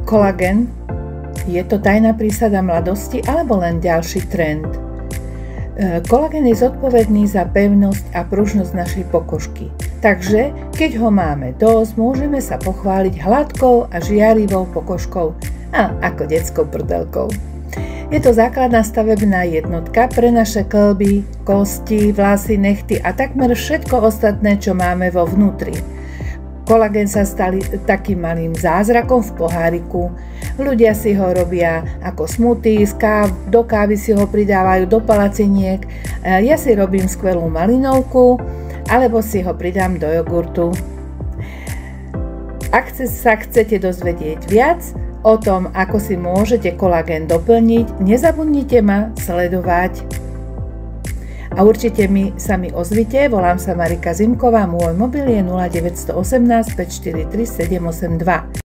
Kolagén, je to tajná prísada mladosti alebo len ďalší trend? Kolagén je zodpovedný za pevnosť a pružnosť našej pokožky. Takže, keď ho máme dosť, môžeme sa pochváliť hladkou a žiarivou pokožkou, ako detskou prdelkou. Je to základná stavebná jednotka pre naše kĺby, kosti, vlasy, nechty a takmer všetko ostatné, čo máme vo vnútri. Kolagén sa stal takým malým zázrakom v poháriku. Ľudia si ho robia ako smoothies, do kávy si ho pridávajú, do palaciniek. Ja si robím skvelú malinovku, alebo si ho pridám do jogurtu. Ak sa chcete dozvedieť viac o tom, ako si môžete kolagén doplniť, nezabudnite ma sledovať. A určite sa mi ozvite, volám sa Marika Zimková, môj mobil je 0918 543 782.